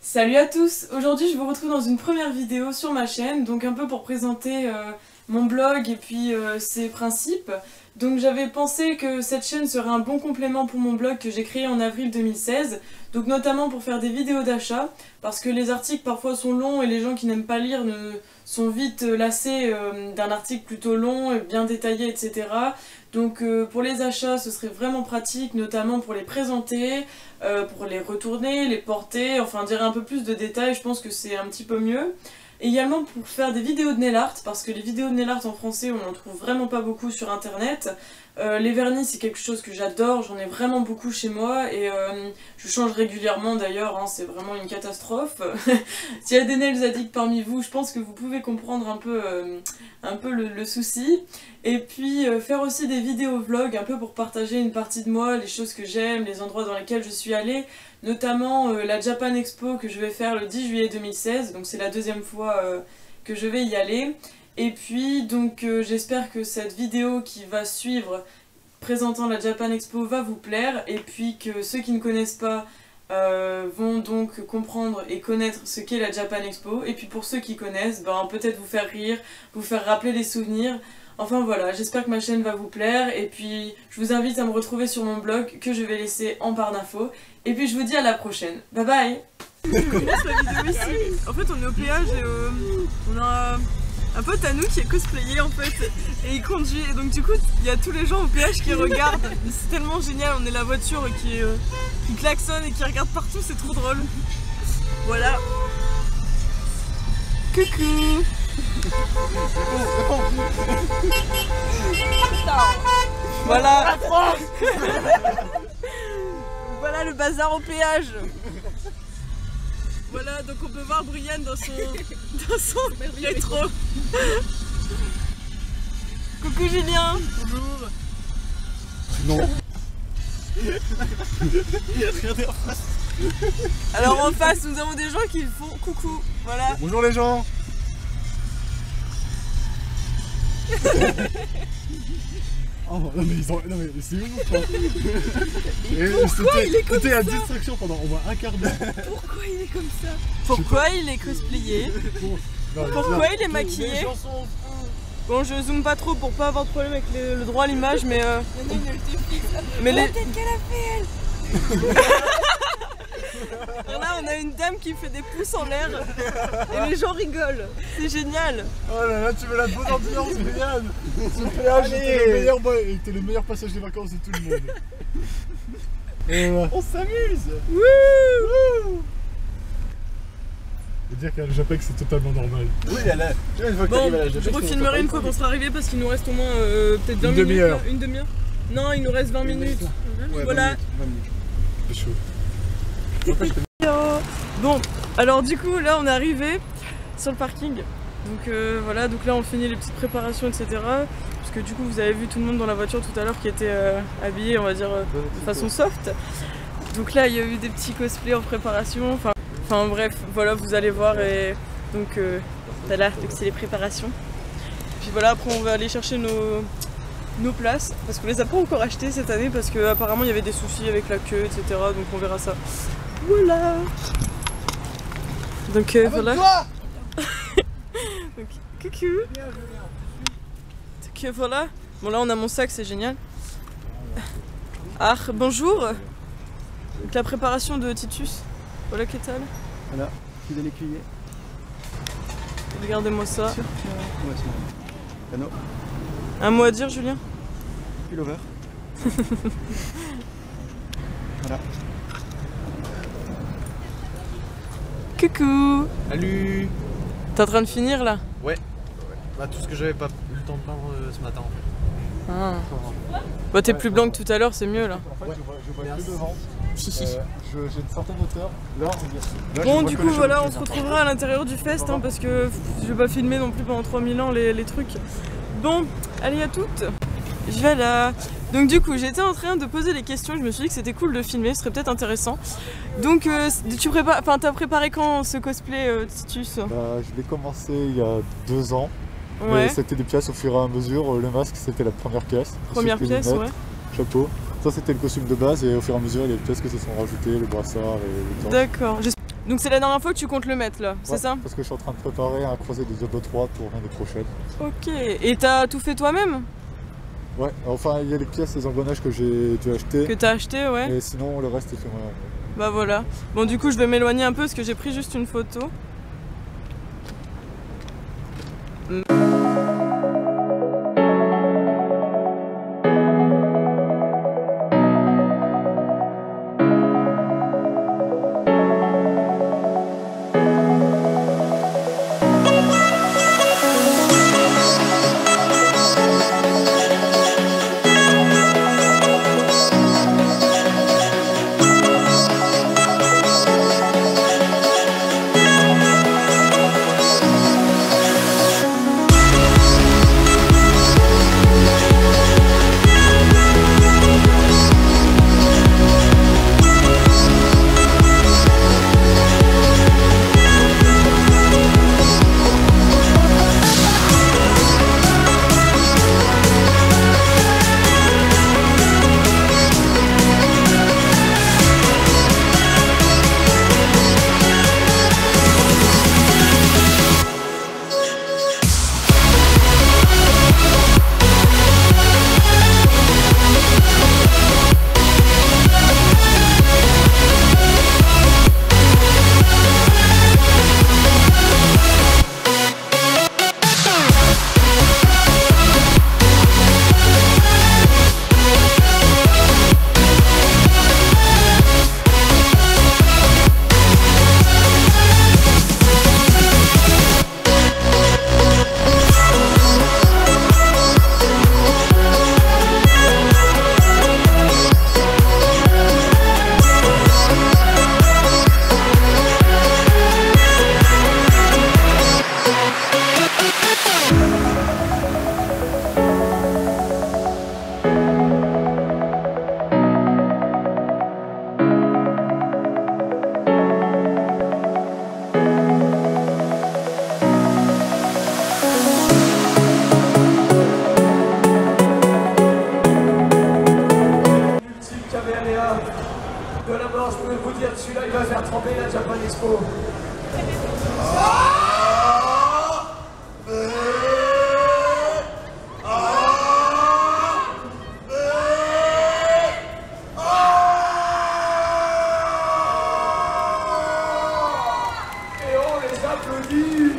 Salut à tous! Aujourd'hui je vous retrouve dans une première vidéo sur ma chaîne, donc un peu pour présenter mon blog et puis ses principes. Donc j'avais pensé que cette chaîne serait un bon complément pour mon blog que j'ai créé en avril 2016, donc notamment pour faire des vidéos d'achat, parce que les articles parfois sont longs et les gens qui n'aiment pas lire sont vite lassés d'un article plutôt long et bien détaillé, etc. Donc pour les achats ce serait vraiment pratique, notamment pour les présenter, pour les retourner, les porter, enfin dire un peu plus de détails, je pense que c'est un petit peu mieux. Et également pour faire des vidéos de nail art, parce que les vidéos de nail art en français on n'en trouve vraiment pas beaucoup sur internet. Les vernis c'est quelque chose que j'adore, j'en ai vraiment beaucoup chez moi et je change régulièrement d'ailleurs, hein, c'est vraiment une catastrophe. S'il y a des nails addicts parmi vous, je pense que vous pouvez comprendre un peu le souci. Et puis faire aussi des vidéos vlogs, un peu pour partager une partie de moi, les choses que j'aime, les endroits dans lesquels je suis allée, notamment la Japan Expo que je vais faire le 10 juillet 2016, donc c'est la deuxième fois que je vais y aller. Et puis donc j'espère que cette vidéo qui va suivre présentant la Japan Expo va vous plaire, et puis que ceux qui ne connaissent pas vont donc comprendre et connaître ce qu'est la Japan Expo, et puis pour ceux qui connaissent, ben, peut-être vous faire rire, vous faire rappeler des souvenirs. Enfin voilà, j'espère que ma chaîne va vous plaire, et puis je vous invite à me retrouver sur mon blog que je vais laisser en barre d'infos, et puis je vous dis à la prochaine. Bye bye. On commence la vidéo ici. En fait on est au péage et on a un pote à nous qui est cosplayé en fait et il conduit, et donc du coup il y a tous les gens au péage qui regardent. C'est tellement génial, on est la voiture qui klaxonne et qui regarde partout, c'est trop drôle. Voilà. Coucou. Voilà. Voilà le bazar au péage. Voilà, donc on peut voir Brian dans son rétro. Coucou Julien. Bonjour. Non. Alors en face, nous avons des gens qui font coucou. Voilà. Bonjour les gens. Oh non mais ils ont... Non mais c'est ouf quoi. Pourquoi il est comme C'était ça? à distraction pendant au moins un quart d'heure. Pourquoi il est comme ça? Pourquoi il est cosplayé? Pourquoi il est maquillé? Bon, je zoome pas trop pour pas avoir de problème avec le droit à l'image, mais mais la tête qu'elle a fait elle. Là on a une dame qui fait des pouces en l'air et les gens rigolent, c'est génial. Oh là là, tu veux la bonne ambiance, Brian. Ce péage était le meilleur passage des vacances de tout le monde. On s'amuse. Wouh. Et dire qu'à Japon c'est totalement normal. Oui, une fois que Bon, t'arrives à la Japon, je refilmerai une fois qu'on sera arrivé parce qu'il nous reste au moins peut-être 20 minutes. demi-heure. Une demi-heure. Non, il nous reste 20 minutes. Ouais, Voilà. 20 minutes. C'est chaud. Bon, alors du coup là on est arrivé sur le parking. Donc voilà, donc là on finit les petites préparations, etc. Parce que du coup vous avez vu tout le monde dans la voiture tout à l'heure qui était habillé, on va dire, de façon soft. Donc là il y a eu des petits cosplays en préparation. Enfin bref, voilà, vous allez voir. Et donc voilà, donc c'est les préparations. Puis voilà, après on va aller chercher nos places, parce qu'on les a pas encore achetées cette année parce qu'apparemment il y avait des soucis avec la queue, etc. Donc on verra ça. Voilà. Donc voilà. Donc, coucou. Donc voilà. Bon là on a mon sac, c'est génial. Ah bonjour. Donc la préparation de Titus. Voilà qu'est-ce que Voilà, fidèle écuyer. Regardez-moi ça. Ouais, c'est bon. Canot. Un mot à dire, Julien? Pullover. Voilà. Coucou. Salut. T'es en train de finir là? Ouais. Bah, tout ce que j'avais pas eu le temps de peindre ce matin en fait. Ah. Bah t'es plus blanc que tout à l'heure, c'est mieux là. En fait, je vois que devant. J'ai une certaine hauteur. Là, Bon du coup voilà, on se retrouvera à l'intérieur du fest, hein, parce que je vais pas filmer non plus pendant 3000 ans les trucs. Bon, allez à toutes. Je vais là. Donc du coup j'étais en train de poser les questions, je me suis dit que c'était cool de filmer, ce serait peut-être intéressant. Donc t'as préparé quand ce cosplay Titus? Je l'ai commencé il y a 2 ans. Ouais. C'était des pièces au fur et à mesure. Le masque c'était la première pièce. Première Ensuite, les pièce, lunettes, ouais. Chapeau. Ça c'était le costume de base, et au fur et à mesure il y a des pièces qui se sont rajoutées, le brassard et le torse. D'accord. Donc c'est la dernière fois que tu comptes le mettre là, c'est Ouais, ça? Parce que je suis en train de préparer un croisé de Diablo 3 pour l'année prochaine. Ok, et t'as tout fait toi-même? Ouais, enfin il y a les pièces, les engrenages que j'ai dû acheter. Que t'as acheté, ouais. Et sinon le reste est fait moi. Bah voilà. Bon du coup je vais m'éloigner un peu parce que j'ai pris juste une photo. De la mort, je peux vous dire que celui-là, il va faire trembler la Japan Expo. Et on les applaudit.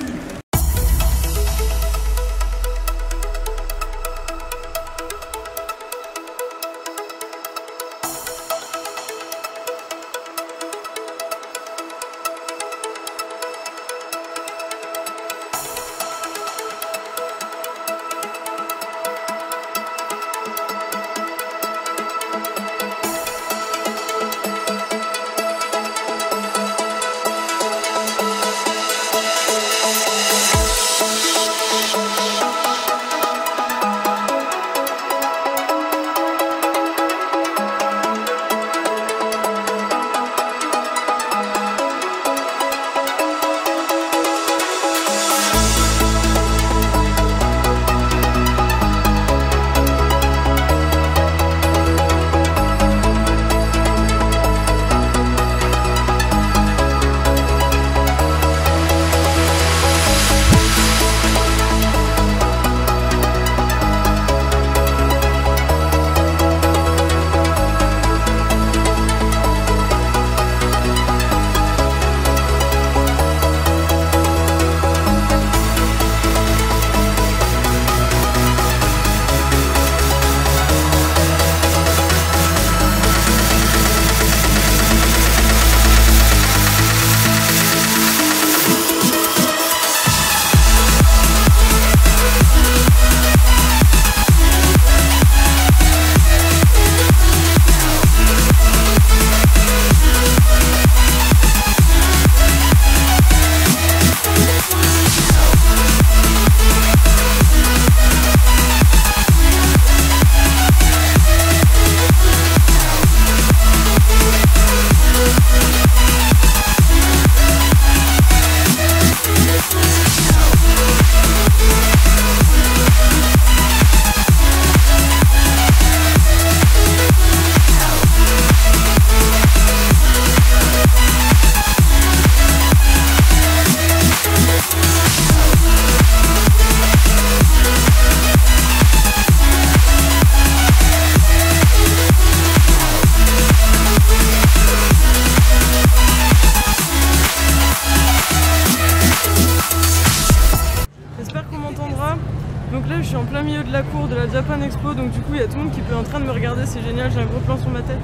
la cour de la Japan Expo, donc du coup il y a tout le monde qui est en train de me regarder, c'est génial, j'ai un gros plan sur ma tête.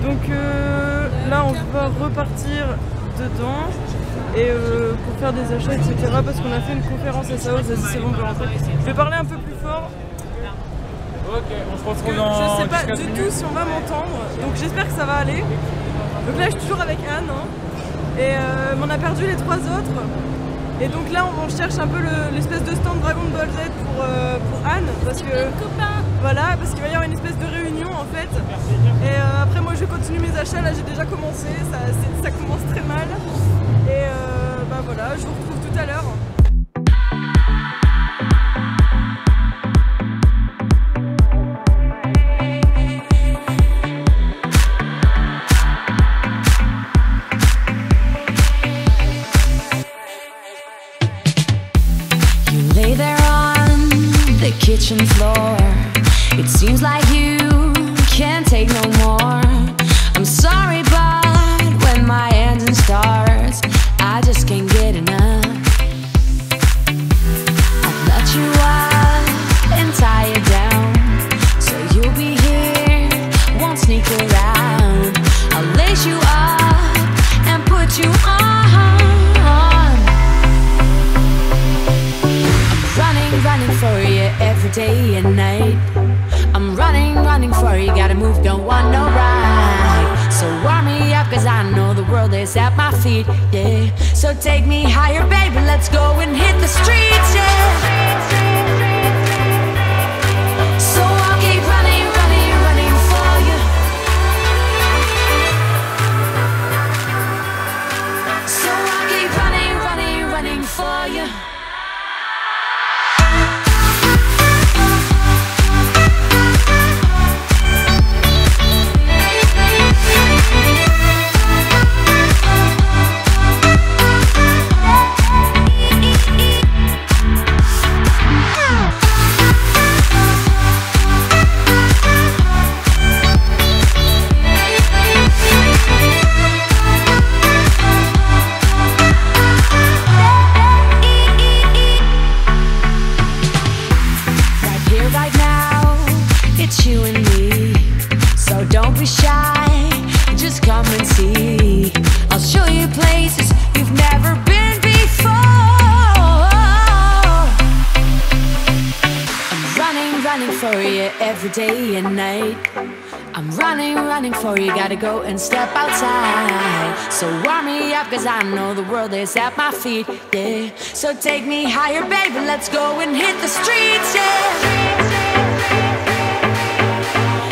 Donc là on va repartir dedans et pour faire des achats etc. parce qu'on a fait une conférence à Sao, vas-y c'est bon on peut rentrer. Je vais parler un peu plus fort. Ok, on se retrouve dans. Je sais pas du tout si on va m'entendre, donc j'espère que ça va aller. Donc là je suis toujours avec Anne hein, et on a perdu les 3 autres. Et donc là on cherche un peu l'espèce de stand Dragon Ball Z pour Anne parce que voilà, parce qu'il va y avoir une espèce de réunion en fait. Et après moi je continue mes achats, là j'ai déjà commencé, ça commence très mal. Et bah voilà, je vous retrouve tout à l'heure. Kitchen floor, it seems like you can't take no more. I'm sorry, but when my engine starts, I just can't get enough. I'll let you up and tie you down, so you'll be here, won't sneak around. I'll lace you up and put you on. Running for you every day and night. I'm running for you, gotta move, don't want no ride. So warm me up, cause I know the world is at my feet, yeah. So take me higher, baby, let's go and hit the streets, yeah. So I'll keep running for you. So I'll keep running for you. You and me, so don't be shy, just come and see. I'll show you places you've never been before. I'm running for you every day and night. I'm running for you, gotta go and step outside. So warm me up, cause I know the world is at my feet, yeah. So take me higher, baby, let's go and hit the streets, yeah.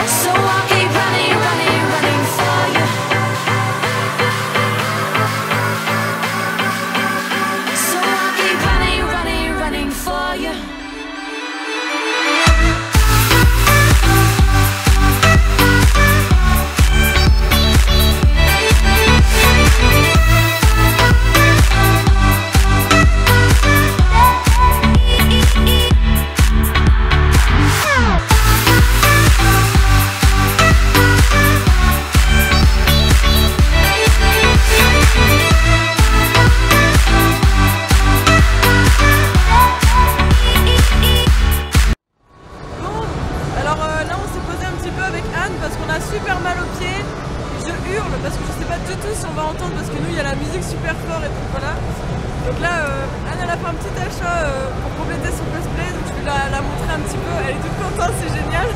So I'll keep running for you. So I'll keep running for you. Super mal aux pieds, je hurle parce que je sais pas du tout si on va entendre parce que nous il y a la musique super fort et donc voilà. Donc là Anne elle a fait un petit achat pour compléter son cosplay, donc je vais la montrer un petit peu, elle est toute contente, c'est génial.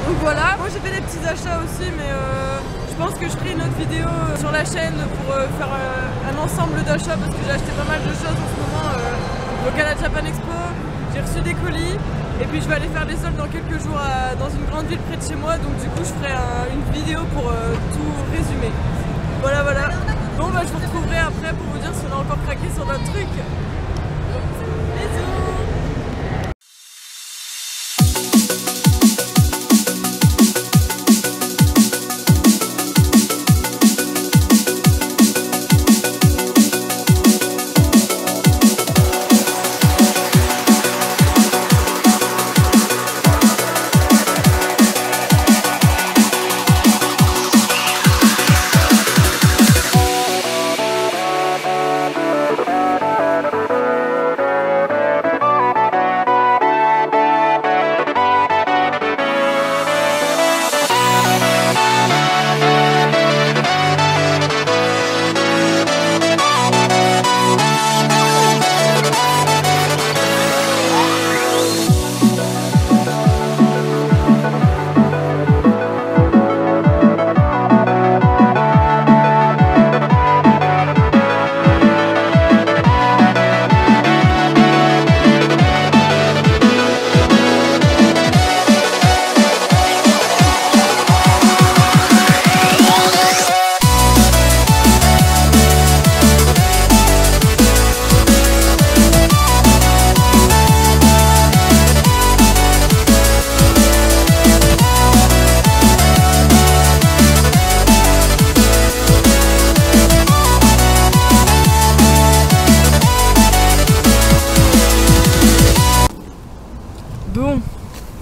Donc voilà, moi j'ai fait des petits achats aussi mais je pense que je ferai une autre vidéo sur la chaîne pour faire un ensemble d'achats parce que j'ai acheté pas mal de choses en ce moment. Donc à la Japan Expo, j'ai reçu des colis et puis je vais aller faire des soldes dans quelques jours dans une grande ville près de chez moi, donc du coup je ferai une vidéo pour tout résumer. Voilà. Bon bah je vous retrouverai après pour vous dire si on a encore craqué sur notre truc. Bisous.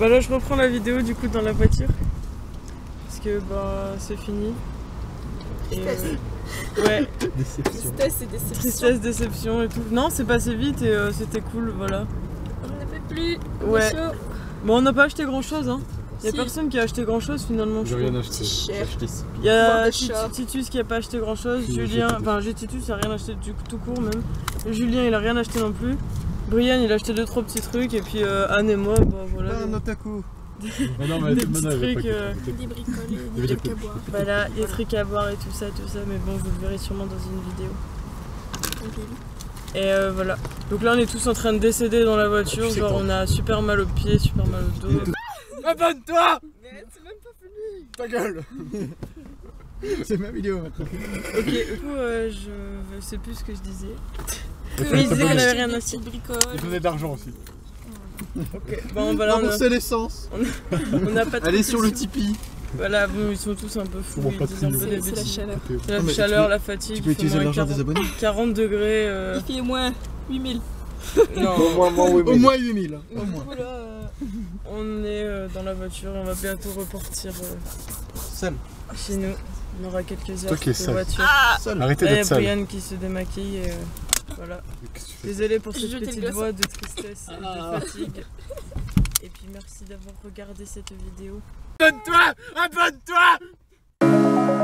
Bah là je reprends la vidéo du coup dans la voiture. Parce que bah c'est fini. Et ouais. Déception. Tristesse et déception. Tristesse, déception et tout. Non, c'est passé vite et c'était cool, voilà. On ne fait plus. Ouais. Bon, on n'a pas acheté grand chose, hein. Y'a Si. personne qui a acheté grand chose finalement. J'ai rien acheté. C'est cher. Y'a Boire des Titus qui a pas acheté grand chose. Si, Julien, j'ai enfin j'ai Titus, il a rien acheté tout court même. Julien, il a rien acheté non plus. Brian, il a acheté 2-3 petits trucs. Et puis Anne et moi, bah voilà. Un otaku. Non, mais des elle petits avait pas trucs. capté. Des bricolés, des trucs à boire. Voilà, des trucs à boire et tout ça, mais bon, vous le verrez sûrement dans une vidéo. Et voilà. Donc là, on est tous en train de décéder dans la voiture. Genre, on a super mal aux pieds, super mal au dos. Abonne-toi! Mais c'est même pas fini. Ta gueule. C'est ma vidéo maintenant. Ok, du coup, je sais plus ce que je disais. Oui, il disait qu'on avait rien acheté. Il faisait de l'argent aussi. Ok, bon, voilà, Rembourser l'essence. on n'a pas de Allez sur le Tipeee. Voilà, bon, ils sont tous un peu fous, Bon, ils pas disent un peu des C'est la bêtises. chaleur. La mais chaleur, tu peux- la fatigue, Tu peux il fait utiliser moins l'argent des 40, abonnés. 40 degrés. Il fait moins 8000. Non, Au moins 8000. Au moins. on est dans la voiture et on va bientôt repartir Seul. chez nous. On aura quelques heures Toi qui es de sale. voiture. Seul. Arrêtez Là, il y a d'être sale. Brian qui se démaquille et voilà. Qu'est-ce que tu fais? Désolé pour cette Jeter le petite glaçon. voix de tristesse et de fatigue. Et puis merci d'avoir regardé cette vidéo. Abonne-toi! Abonne-toi!